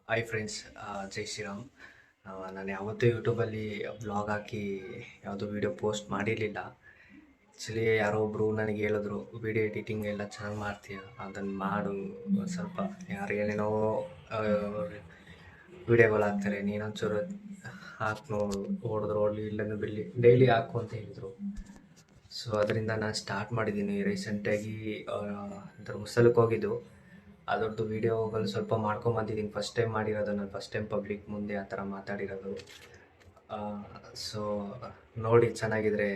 Hi friends, ಜೈ ಶ್ರೀರಾಮ್. ನಾನು ಯಾವತ್ತೂ ಯೂಟ್ಯೂಬಲ್ಲಿ ವ್ಲಾಗ್ ಹಾಕಿ ಯಾವುದೂ ವೀಡಿಯೋ ಪೋಸ್ಟ್ ಮಾಡಿರಲಿಲ್ಲ. ಆ್ಯಕ್ಚುಲಿ ಯಾರೋ ಒಬ್ಬರು ನನಗೆ ಹೇಳಿದ್ರು, ವೀಡಿಯೋ ಎಡಿಟಿಂಗ್ ಎಲ್ಲ ಚೆನ್ನಾಗಿ ಮಾಡ್ತೀಯ, ಅದನ್ನು ಮಾಡು. ಸ್ವಲ್ಪ ಯಾರು ಏನೇನೋ ವೀಡಿಯೋಗಳು ಹಾಕ್ತಾರೆ, ನೀನೊಂಚೂರು ಹಾಕಿ ನೋಡು, ಹೊಡೆದ್ರು ಹೊಡಲಿ ಇಲ್ಲಂದ್ರೆ ಬಿಡಲಿ, ಡೈಲಿ ಹಾಕು ಅಂತ ಹೇಳಿದರು. ಸೊ ಅದರಿಂದ ನಾನು ಸ್ಟಾರ್ಟ್ ಮಾಡಿದ್ದೀನಿ. ರೀಸೆಂಟಾಗಿ ಧರ್ಮಸ್ಥಳಕ್ಕೆ ಹೋಗಿದ್ದು, ಅದರದ್ದು ವೀಡಿಯೋಗಳು ಸ್ವಲ್ಪ ಮಾಡ್ಕೊಂಬಂದಿದ್ದೀನಿ. ಫಸ್ಟ್ ಟೈಮ್ ಮಾಡಿರೋದು ನಾನು, ಫಸ್ಟ್ ಟೈಮ್ ಪಬ್ಲಿಕ್ ಮುಂದೆ ಆ ಥರ ಮಾತಾಡಿರೋದು. ಸೊ ನೋಡಿ, ಚೆನ್ನಾಗಿದ್ರೆ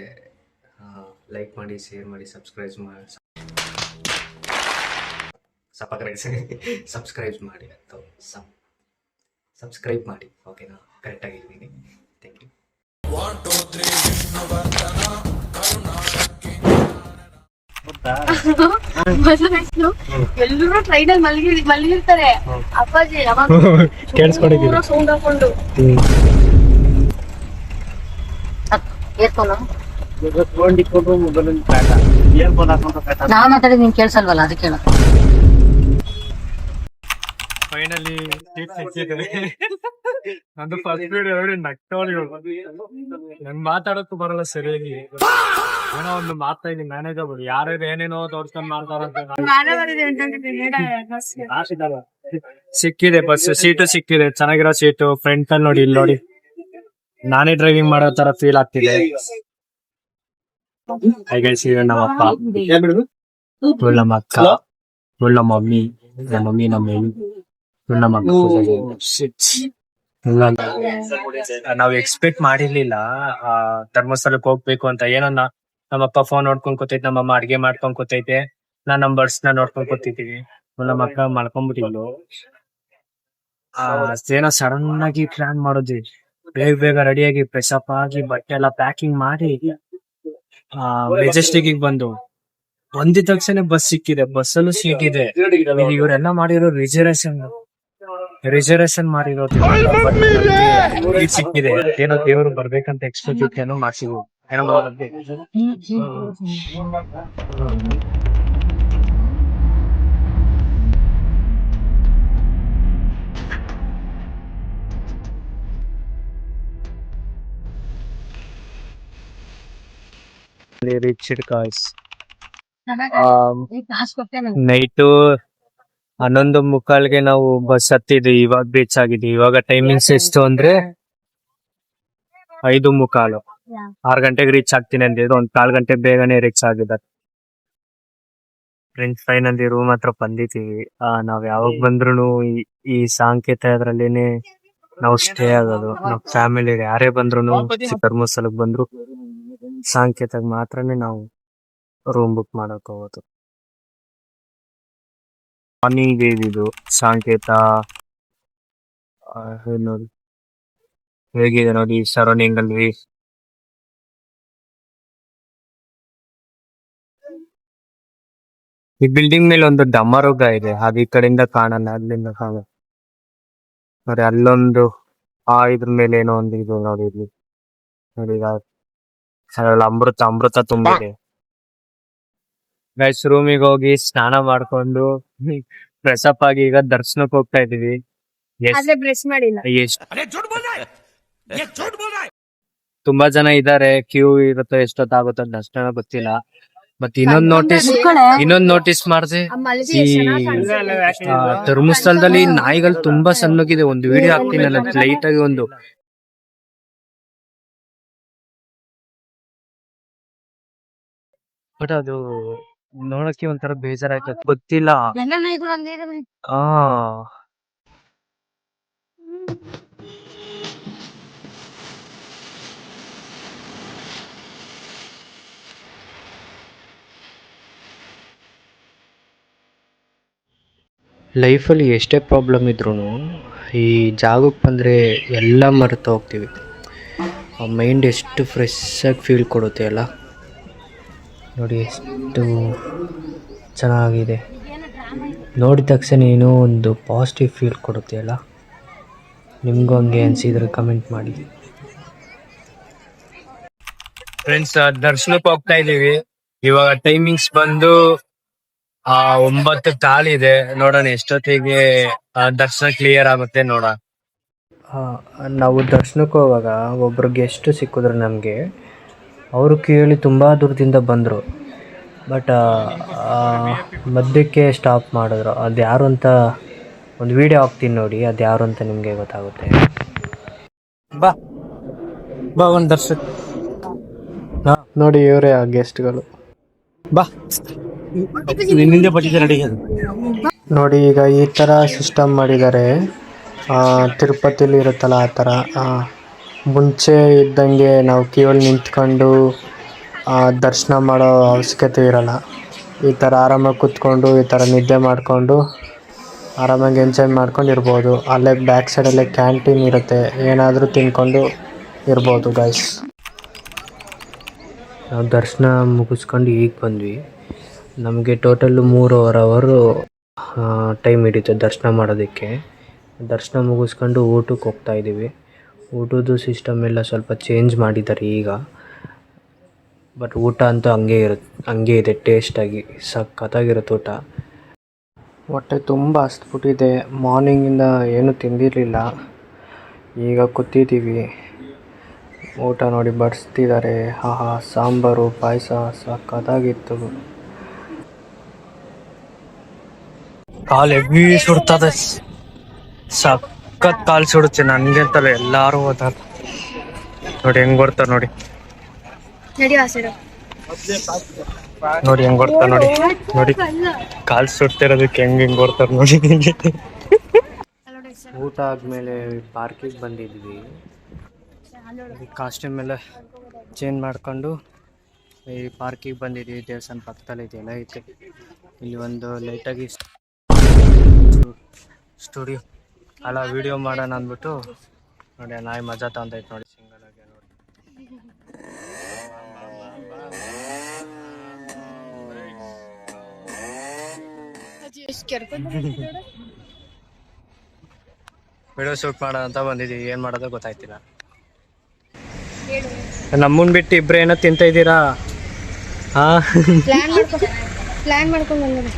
ಲೈಕ್ ಮಾಡಿ, ಶೇರ್ ಮಾಡಿ, ಸಬ್ಸ್ಕ್ರೈಬ್ ಮಾಡಿ ಸಬ್ಸ್ಕ್ರೈಬ್ ಮಾಡಿ. ಓಕೆನಾ? ಕರೆಕ್ಟಾಗಿದ್ದೀನಿ. Thank you. ಎಲ್ಲರೂ ಟ್ರೈನಲ್ಲಿ ಮಲಗಿರ್ತಾರೆ. ಅಪ್ಪಾಜಿ ಯಾವಾಗ ಸೌಂಡ್ ಹಾಕೊಂಡು ನಾ ಮಾತಾಡಿದ್ ನಿನ್ ಕೇಳ್ಸಲ್ವಲ್ಲ, ಅದಕ್ಕೆ ಹೇಳ. ಫೈನಲಿ ಸೀಟ್ ಸಿಕ್ಕಿದೆ. ನಂದು ಫಸ್ಟ್ ವಿಡಿಯೋ ನಗ್ತವಳಿಗಳು. ನನ್ ಮಾತಾಡೋಕ್ಕೂ ಬರಲ್ಲ ಸರಿಯಾಗಿ. ಏನೋ ಒಂದು ಮಾತಾ ಇಲ್ಲಿ ಮ್ಯಾನೇಜಬಲ್, ಯಾರ್ಯಾರು ಏನೇನೋ ತೋರ್ಸ್ಕೊಂಡ್ ಮಾಡ್ತಾರಂತ. ಸಿಕ್ಕಿದೆ ಬಸ್ ಸೀಟು ಸಿಕ್ಕಿದೆ, ಚೆನ್ನಾಗಿರೋ ಸೀಟು. ಫ್ರಂಟ್ ಅಲ್ಲಿ ನೋಡಿ, ಇಲ್ಲಿ ನೋಡಿ, ನಾನೇ ಡ್ರೈವಿಂಗ್ ಮಾಡೋ ತರ ಫೀಲ್ ಆಗ್ತಿದೆ. ನಮ್ಮಪ್ಪ, ನಮ್ಮ ಅಕ್ಕ, ನಮ್ಮ ಮಮ್ಮಿ, ನಮ್ಮ ನಾವ್ ಎಕ್ಸ್ಪೆಕ್ಟ್ ಮಾಡಿರ್ಲಿಲ್ಲ ಧರ್ಮಸ್ಥಳಕ್ಕೆ ಹೋಗ್ಬೇಕು ಅಂತ. ಏನೋ ನಮ್ಮಪ್ಪ ಫೋನ್ ನೋಡ್ಕೊಂಡ್ ಕೂತೈತೆ, ನಮ್ಮಮ್ಮ ಅಡ್ಗೆ ಮಾಡ್ಕೊಂಡ್ ಕೂತೈತೆ, ನಮ್ ಬರ್ಡ್ಸ್ ನ ನೋಡ್ಕೊಂಡ್ ಕೂತಿದೀವಿ. ನಮ್ಮ ಅಕ್ಕ ಮಾಡ್ಕೊಂಡ್ಬಿಟ್ಟಿದ್ಲು. ಏನೋ ಸಡನ್ ಆಗಿ ಪ್ಲಾನ್ ಮಾಡೋದ್ವಿ, ಬೇಗ ರೆಡಿಯಾಗಿ ಫ್ರೆಶ್ ಅಪ್ ಆಗಿ ಬಟ್ಟೆ ಎಲ್ಲ ಪ್ಯಾಕಿಂಗ್ ಮಾಡಿ ಮೆಜೆಸ್ಟಿಕ್ ಬಂದು ಒಂದಿದ ತಕ್ಷಣ ಬಸ್ ಸಿಕ್ಕಿದೆ. ಬಸ್ಸಲ್ಲೂ ಸೀಟ್ ಇದೆ. ಇವರೆಲ್ಲ ಮಾಡಿರೋ ರಿಸರ್ವೇಶನ್ ಮಾಡಿರೋದು ಸಿಕ್ಕಿದೆ. ಏನೋ ದೇವರು ಬರ್ಬೇಕಂತ ಎಕ್ಸ್ಪೆಕ್ಟ್ ಏನೋ ಮಾಡ್ಸಿದ್ವು. ನೈಟು 11:45 ನಾವು ಬಸ್ ಹತ್ತಿದ್ವಿ. ಇವಾಗ ರೀಚ್ ಆಗಿದ್ವಿ. ಇವಾಗ ಟೈಮಿಂಗ್ಸ್ ಎಷ್ಟು ಅಂದ್ರೆ 5:45. 6 ಗಂಟೆಗೆ ರೀಚ್ ಆಗ್ತೀನಿ ಅಂದಿದ್ದು, 1/4 ಗಂಟೆ ಬೇಗನೆ ರೀಚ್ ಆಗಿದ್ದಾರೆ. ಫ್ರೆಂಡ್ಸ್, ಫೈನಲಿ ರೂಮ್ ಹತ್ರ ಬಂದಿದ್ದೀವಿ. ನಾವ್ ಯಾವಾಗ ಬಂದ್ರು ಈ ಸಾಂಕೇತ ಅದ್ರಲ್ಲೇನೆ ನಾವು ಸ್ಟೇ ಆಗೋದು. ನಾವ್ ಫ್ಯಾಮಿಲಿ ಯಾರೇ ಬಂದ್ರು, ಧರ್ಮಸ್ಥಳಕ್ಕೆ ಬಂದ್ರು ಸಾಂಕೇತಕ್ಕೆ ಮಾತ್ರನೇ ನಾವು ರೂಮ್ ಬುಕ್ ಮಾಡಕ್ ಹೋಗೋದು. ಮಾರ್ನಿಂಗ್ ವೇವ್ ಇದು ಸಾಂಕೇತ. ನೋಡಿ ಹೇಗಿದೆ ನೋಡಿ ಸರೌಂಡಿಂಗ್ ಅಲ್ಲಿ. ಈ ಬಿಲ್ಡಿಂಗ್ ಮೇಲೆ ಒಂದು ಡಮರುಗ ಇದೆ, ಅದು ಈ ಕಡೆಯಿಂದ ಕಾಣಲ್ಲ, ಅಲ್ಲಿಂದ ಕಾಣಲ್ಲ ನೋಡಿ. ಅಲ್ಲೊಂದು ಇದ್ರ ಮೇಲೆ ಏನೋ ಒಂದು ಇದು ನೋಡಿ, ಇಲ್ಲಿ ನೋಡಿ, ಅದ್ರಲ್ಲಿ ಅಮೃತ ತುಂಬಿದೆ. ಗೈಸ್, ರೂಮಿಗೆ ಹೋಗಿ ಸ್ನಾನ ಮಾಡ್ಕೊಂಡು ಫ್ರೆಶ್ ಅಪ್ ಆಗಿ ಈಗ ದರ್ಶನಕ್ಕೆ ಹೋಗ್ತಾ ಇದೀವಿ. ತುಂಬಾ ಜನ ಇದಾರೆ, ಕ್ಯೂ ಇರುತ್ತೆ, ಎಷ್ಟೊತ್ತಾಗುತ್ತೋ ದರ್ಶನ ಗೊತ್ತಿಲ್ಲ. ಮತ್ತೆ ಇನ್ನೊಂದ್ ನೋಟಿಸ್ ಮಾಡಿದೆ, ಈ ಧರ್ಮಸ್ಥಳದಲ್ಲಿ ನಾಯಿಗಳು ತುಂಬಾ ಸಣ್ಣಗಿದೆ. ಒಂದು ವಿಡಿಯೋ ಹಾಕ್ತೀನಿ ಲೈಟ್ ಆಗಿ ಒಂದು. ಬಟ್ ಅದು ನೋಡಕ್ಕೆ ಒಂಥರ ಬೇಜಾರಾಯ್ತದೆ, ಗೊತ್ತಿಲ್ಲ. ಲೈಫಲ್ಲಿ ಎಷ್ಟೇ ಪ್ರಾಬ್ಲಮ್ ಇದ್ರೂ ಈ ಜಾಗಕ್ಕೆ ಬಂದರೆ ಎಲ್ಲ ಮರೆತು ಹೋಗ್ತೀವಿ. ಮೈಂಡ್ ಎಷ್ಟು ಫ್ರೆಶ್ ಆಗಿ ಫೀಲ್ ಕೊಡುತ್ತೆ ಅಲ್ಲ. ನೋಡಿ ಎಷ್ಟು ಚೆನ್ನಾಗಿದೆ, ನೋಡಿದ ತಕ್ಷಣ ಏನೋ ಒಂದು ಪಾಸಿಟಿವ್ ಫೀಲ್ ಕೊಡುತ್ತೆ ಅಲ್ಲ. ನಿಮಗೂ ಹಂಗೆ ಅನಿಸಿದ್ರೆ ಕಮೆಂಟ್ ಮಾಡಿ. ಫ್ರೆಂಡ್ಸ್, ದರ್ಶನಕ್ಕೆ ಹೋಗ್ತಾ ಇದೀವಿ. ಇವಾಗ ಟೈಮಿಂಗ್ಸ್ ಬಂದು 9 ಕಾಲಿದೆ, ನೋಡೋಣ ಎಷ್ಟೊತ್ತಿಗೆ ದರ್ಶನ ಕ್ಲಿಯರ್ ಆಗುತ್ತೆ ನೋಡೋಣ. ನಾವು ದರ್ಶನಕ್ಕೆ ಹೋಗುವಾಗ ಒಬ್ಬರು ಗೆಸ್ಟ್ ಸಿಕ್ಕಿದ್ರು ನಮಗೆ. ಅವರು ಕೇಳಿ ತುಂಬ ದೂರದಿಂದ ಬಂದರು, ಬಟ್ ಮಧ್ಯಕ್ಕೆ ಸ್ಟಾಪ್ ಮಾಡಿದ್ರು. ಅದು ಯಾರು ಅಂತ ಒಂದು ವಿಡಿಯೋ ಹಾಕ್ತೀನಿ ನೋಡಿ, ಅದು ಯಾರು ಅಂತ ನಿಮಗೆ ಗೊತ್ತಾಗುತ್ತೆ. ಬಾ ಬಾ ಒಂದು ದರ್ಶನ ನೋಡಿ, ಇವರೇ ಆ ಗೆಸ್ಟ್ಗಳು. ಬಾ ನಿನ್ನಿಂದ ಬಟ್ಟಿದೆ ರೆಡಿ ನೋಡಿ. ಈಗ ಈ ಥರ ಸಿಸ್ಟಮ್ ಮಾಡಿದ್ದಾರೆ, ತಿರುಪತಿಲಿ ಇರುತ್ತಲ್ಲ ಆ ಥರ. ಮುಂಚೆ ಇದ್ದಂಗೆ ನಾವು ಕ್ಯೂವಲ್ಲಿ ನಿಂತ್ಕೊಂಡು ದರ್ಶನ ಮಾಡೋ ಅವಶ್ಯಕತೆ ಇರೋಲ್ಲ. ಈ ಥರ ಆರಾಮಾಗಿ ಕೂತ್ಕೊಂಡು ಈ ಥರ ನಿದ್ದೆ ಮಾಡಿಕೊಂಡು ಆರಾಮಾಗಿ ಎಂಜಾಯ್ ಮಾಡ್ಕೊಂಡು ಇರ್ಬೋದು. ಅಲ್ಲೇ ಬ್ಯಾಕ್ ಸೈಡಲ್ಲೇ ಕ್ಯಾಂಟೀನ್ ಇರುತ್ತೆ, ಏನಾದರೂ ತಿನ್ಕೊಂಡು ಇರ್ಬೋದು ಗೈಸ್. ನಾವು ದರ್ಶನ ಮುಗಿಸ್ಕೊಂಡು ಈಗ ಬಂದ್ವಿ. ನಮಗೆ ಟೋಟಲ್ಲು 3.5 ಅವರು ಟೈಮ್ ಹಿಡಿತು ದರ್ಶನ ಮಾಡೋದಕ್ಕೆ. ದರ್ಶನ ಮುಗಿಸ್ಕೊಂಡು ಊಟಕ್ಕೆ ಹೋಗ್ತಾಯಿದ್ದೀವಿ. ಊಟದ್ದು ಸಿಸ್ಟಮ್ ಎಲ್ಲ ಸ್ವಲ್ಪ ಚೇಂಜ್ ಮಾಡಿದ್ದಾರೆ ಈಗ, ಬಟ್ ಊಟ ಅಂತೂ ಹಂಗೆ ಇದೆ, ಟೇಸ್ಟಾಗಿ ಸಖತ್ತಾಗಿರುತ್ತೆ ಊಟ. ಹೊಟ್ಟೆ ತುಂಬ ಹಸ್ಬಿಟ್ಟಿದೆ, ಮಾರ್ನಿಂಗಿಂದ ಏನೂ ತಿಂದಿರಲಿಲ್ಲ. ಈಗ ಕೂತಿದ್ದೀವಿ, ಊಟ ನೋಡಿ ಬಡಿಸ್ತಿದ್ದಾರೆ. ಸಾಂಬಾರು, ಪಾಯಸ ಸಖತ್ತಾಗಿತ್ತು. ಕಾಲು ಹೆವಿ ಸುಡ್ತದೆ, ಸಖತ್ ಕಾಲು ಸುಡುತ್ತೆ ನನಗೆ ಅಂತಲ್ಲ, ಎಲ್ಲರೂ ಹೋದಾರ ನೋಡಿ ಹೆಂಗ್ ಬರ್ತಾರೆ ನೋಡಿ. ನೋಡಿ ಹೆಂಗ್ ಬರ್ತಾರ ನೋಡಿ, ನೋಡಿ ಕಾಲ್ ಸುಡ್ತಿರೋದಕ್ಕೆ ಹೆಂಗ್ ಬರ್ತಾರ ನೋಡಿ. ಊಟ ಆದ್ಮೇಲೆ ಪಾರ್ಕಿಗೆ ಬಂದಿದ್ವಿ. ಕಾಸ್ಟ್ಯೂಮ್ ಎಲ್ಲ ಚೇಂಜ್ ಮಾಡ್ಕೊಂಡು ಈ ಪಾರ್ಕಿಗೆ ಬಂದಿದ್ವಿ. ದೇವಸ್ಥಾನ ಪಕ್ಕದಲ್ಲಿ ಇದೆಯಲ್ಲ ಐತೆ, ಇಲ್ಲಿ ಒಂದು ಲೈಟಾಗಿ ಸ್ಟುಡಿಯೋ ಅಲ್ಲ ವಿಡಿಯೋ ಮಾಡೋಣ ಅಂದ್ಬಿಟ್ಟು ನೋಡಿ, ನಾಯಿ ಮಜಾ ತಂದೈತೆ ನೋಡಿ ಸಿಂಗಲ್ ಆಗಿ ನೋಡಿ. ವಿಡಿಯೋ ಶೂಟ್ ಮಾಡೋಣ ಅಂತ ಬಂದಿದ್ದೀವಿ, ಏನು ಮಾಡೋದೋ ಗೊತ್ತಾಯ್ತಿಲ್ಲ. ನಮ್ಮನ್ ಬಿಟ್ಟು ಇಬ್ರು ಏನೋ ತಿಂತ ಇದ್ದೀರಾ? ಪ್ಲಾನ್ ಮಾಡ್ಕೊಂಡು ಬಂದಿದೆ.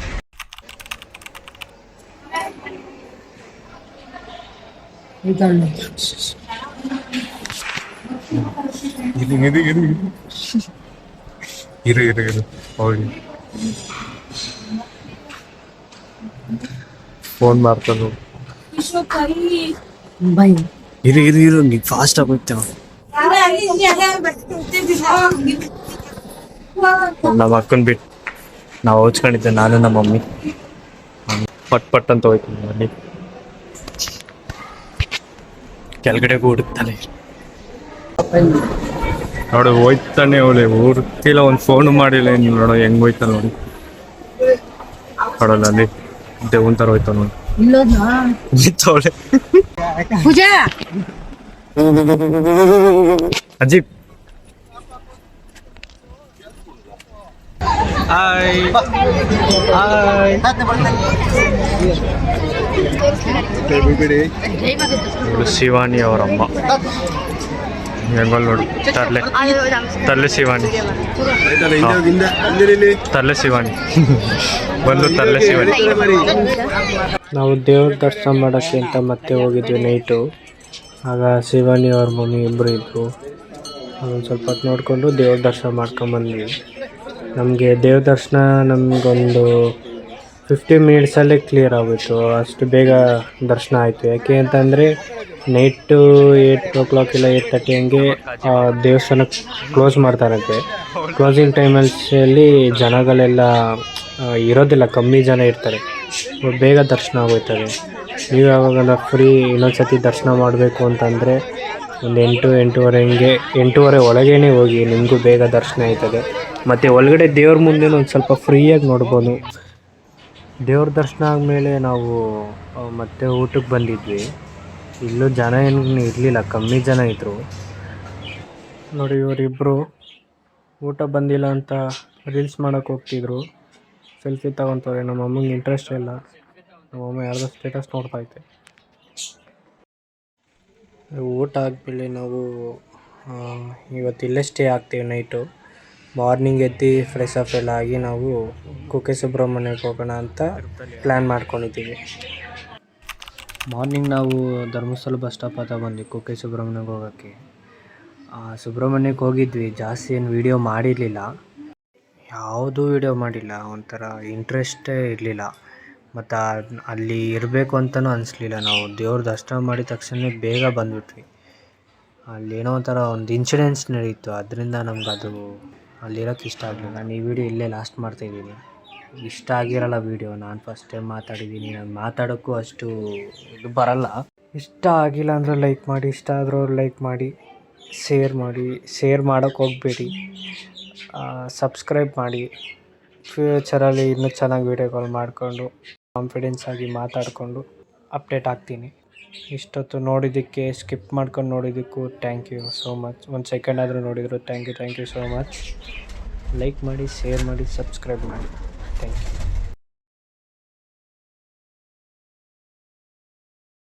ಫೋನ್ ಮಾಡ್ತಾನ ಇರು ಫಾಸ್ಟ್ ಆಗೋಯ್ತ. ನಮ್ಮ ಅಕ್ಕನ್ ಬಿಟ್ಟು ನಾವು ಹೋಚ್ಕೊಂಡಿದ್ದೆ, ನಾನು ನಮ್ಮ ಮಮ್ಮಿ ಪಟ್ ಅಂತ ಹೋಯ್ತೀನಿ ಮನೆ ಕೆಳಗಡೆ ಹುಡುಕ್ತಾನೆ ನೋಡು, ಹೋಯ್ತಾನೆ ಅವಳೆ ಹುಡುಕ್ತಿಲ್ಲ, ಒಂದು ಫೋನ್ ಮಾಡಿಲ್ಲ. ನೀವು ನೋಡೋ ಹೆಂಗ್ ಹೋಯ್ತಾನ ನೋಡಿ, ನೋಡಲ್ಲ ಅಲ್ಲಿ ದೇವನ್ ತರ ಹೋಯ್ತಾವ ನೋಡಿ. ಅಜೀಬ್ ಹಾಯ್ ಹಾಯ್ ಶಿವಾನಿ ಅವರಮ್ಮ ಹೆಂಗಲ್ ನೋಡಿ, ತರ್ಲೆ ಶಿವಾನಿ, ತರ್ಲೆ ಶಿವಾನಿ ಬಂದು ತರ್ಲೆ ಶಿವಾನಿ. ನಾವು ದೇವ್ರ ದರ್ಶನ ಮಾಡೋಕ್ಕೆ ಅಂತ ಮತ್ತೆ ಹೋಗಿದ್ವಿ ನೈಟು. ಆಗ ಶಿವಾನಿ ಅವ್ರ ಮಮ್ಮಿ ಇಬ್ಬರು ಇದ್ದರು. ಅದೊಂದು ಸ್ವಲ್ಪ ಹೊತ್ತು ನೋಡಿಕೊಂಡು ದೇವ್ರ ದರ್ಶನ ಮಾಡ್ಕೊಂಬಂದ್ವಿ. ನಮಗೆ ದೇವ್ರ ದರ್ಶನ ನಮಗೊಂದು 15 ಮಿನಿಟ್ಸಲ್ಲೇ ಕ್ಲಿಯರ್ ಆಗೋಯಿತು, ಅಷ್ಟು ಬೇಗ ದರ್ಶನ ಆಯಿತು. ಯಾಕೆ ಅಂತಂದರೆ ನೈಟು 8 o'clock ಇಲ್ಲ 8:30 ಹಂಗೆ ದೇವಸ್ಥಾನ ಕ್ಲೋಸ್ ಮಾಡ್ತಾರಂತೆ. ಕ್ಲೋಸಿಂಗ್ ಟೈಮಲ್ಲಿ ಜನಗಳೆಲ್ಲ ಇರೋದಿಲ್ಲ, ಕಮ್ಮಿ ಜನ ಇರ್ತಾರೆ, ಬೇಗ ದರ್ಶನ ಆಗೋಯ್ತದೆ. ನೀವು ಯಾವಾಗೆಲ್ಲ ಫ್ರೀ ಇನ್ನೊಂದ್ಸತಿ ದರ್ಶನ ಮಾಡಬೇಕು ಅಂತಂದರೆ ಒಂದು 8-8:30 ಒಳಗೇ ಹೋಗಿ, ನಿಮಗೂ ಬೇಗ ದರ್ಶನ ಆಯ್ತದೆ. ಮತ್ತು ಒಳಗಡೆ ದೇವ್ರ ಮುಂದೆ ಒಂದು ಸ್ವಲ್ಪ ಫ್ರೀಯಾಗಿ ನೋಡ್ಬೋದು. ದೇವ್ರ ದರ್ಶನ ಆದಮೇಲೆ ನಾವು ಮತ್ತೆ ಊಟಕ್ಕೆ ಬಂದಿದ್ವಿ. ಇಲ್ಲೂ ಜನ ಏನು ಇರಲಿಲ್ಲ, ಕಮ್ಮಿ ಜನ ಇದ್ದರು ನೋಡಿ. ಇವರಿಬ್ಬರು ಊಟ ಬಂದಿಲ್ಲ ಅಂತ ರೀಲ್ಸ್ ಮಾಡೋಕ್ಕೆ ಹೋಗ್ತಿದ್ರು, ಸೆಲ್ಫಿ ತಗೊತಾರೆ. ನಮ್ಮ ಅಮ್ಮಂಗೆ ಇಂಟ್ರೆಸ್ಟ್ ಇಲ್ಲ, ನಮ್ಮಮ್ಮ ಯಾರ್ದೋ ಸ್ಟೇಟಸ್ ನೋಡ್ತೈತೆ. ಊಟ ಆದಮೇಲೆ ನಾವು ಇವತ್ತು ಇಲ್ಲೇ ಸ್ಟೇ ಆಗ್ತೀವಿ ನೈಟು. ಮಾರ್ನಿಂಗ್ ಎದ್ದು ಫ್ರೆಶ್ ಅಪ್ ಎಲ್ಲ ಆಗಿ ನಾವು ಕುಕ್ಕೆ ಸುಬ್ರಹ್ಮಣ್ಯಕ್ಕೆ ಹೋಗೋಣ ಅಂತ ಪ್ಲ್ಯಾನ್ ಮಾಡ್ಕೊಂಡಿದ್ದೀವಿ. ಮಾರ್ನಿಂಗ್ ನಾವು ಧರ್ಮಸ್ಥಳ ಬಸ್ ಸ್ಟಾಪ್ ಹತ್ರ ಬಂದ್ವಿ ಕುಕ್ಕೆ ಸುಬ್ರಹ್ಮಣ್ಯಕ್ಕೆ ಹೋಗೋಕ್ಕೆ. ಸುಬ್ರಹ್ಮಣ್ಯಕ್ಕೆ ಹೋಗಿದ್ವಿ, ಜಾಸ್ತಿ ಏನು ವೀಡಿಯೋ ಮಾಡಿರಲಿಲ್ಲ, ಯಾವುದೂ ವೀಡಿಯೋ ಮಾಡಿಲ್ಲ, ಒಂಥರ ಇಂಟ್ರೆಸ್ಟೇ ಇರಲಿಲ್ಲ. ಮತ್ತು ಅಲ್ಲಿ ಇರಬೇಕು ಅಂತಲೂ ಅನಿಸ್ಲಿಲ್ಲ. ನಾವು ದೇವ್ರ ದರ್ಶನ ಮಾಡಿದ ತಕ್ಷಣ ಬೇಗ ಬಂದುಬಿಟ್ವಿ. ಅಲ್ಲೇನೋ ಒಂಥರ ಒಂದು ಇನ್ಸಿಡೆನ್ಸ್ ನಡೀತು, ಅದರಿಂದ ನಮ್ಗೆ ಅದು ಅಲ್ಲಿರೋಕ್ಕೆ ಇಷ್ಟ ಆಗಲಿಲ್ಲ. ನಾನು ಈ ವಿಡಿಯೋ ಇಲ್ಲೇ ಲಾಸ್ಟ್ ಮಾಡ್ತಾಯಿದ್ದೀನಿ. ಇಷ್ಟ ಆಗಿರಲ್ಲ ವೀಡಿಯೋ, ನಾನು ಫಸ್ಟ್ ಟೈಮ್ ಮಾತಾಡಿದ್ದೀನಿ, ನಾನು ಮಾತಾಡೋಕ್ಕೂ ಅಷ್ಟು ಇದು ಬರಲ್ಲ. ಇಷ್ಟ ಆಗಿಲ್ಲ ಅಂದರೆ ಲೈಕ್ ಮಾಡಿ, ಇಷ್ಟ ಆದರೂ ಲೈಕ್ ಮಾಡಿ, ಶೇರ್ ಮಾಡೋಕ್ಕೆ ಹೋಗಬೇಡಿ, ಸಬ್ಸ್ಕ್ರೈಬ್ ಮಾಡಿ. ಫ್ಯೂಚರಲ್ಲಿ ಇನ್ನೂ ಚೆನ್ನಾಗಿ ವೀಡಿಯೋಗಳು ಮಾಡಿಕೊಂಡು ಕಾನ್ಫಿಡೆನ್ಸ್ ಆಗಿ ಮಾತಾಡಿಕೊಂಡು ಅಪ್ಡೇಟ್ ಆಗ್ತೀನಿ. ಇಷ್ಟೊತ್ತು ನೋಡಿದ್ದಕ್ಕೆ, ಸ್ಕಿಪ್ ಮಾಡ್ಕೊಂಡು ನೋಡಿದ್ದಕ್ಕೂ ಥ್ಯಾಂಕ್ ಯು ಸೋ ಮಚ್. ಒಂದು ಸೆಕೆಂಡ್ ಆದರೂ ನೋಡಿದ್ರು thank you so much. Like ಮಾಡಿ, ಶೇರ್ ಮಾಡಿ, ಸಬ್ಸ್ಕ್ರೈಬ್ ಮಾಡಿ. Thank you.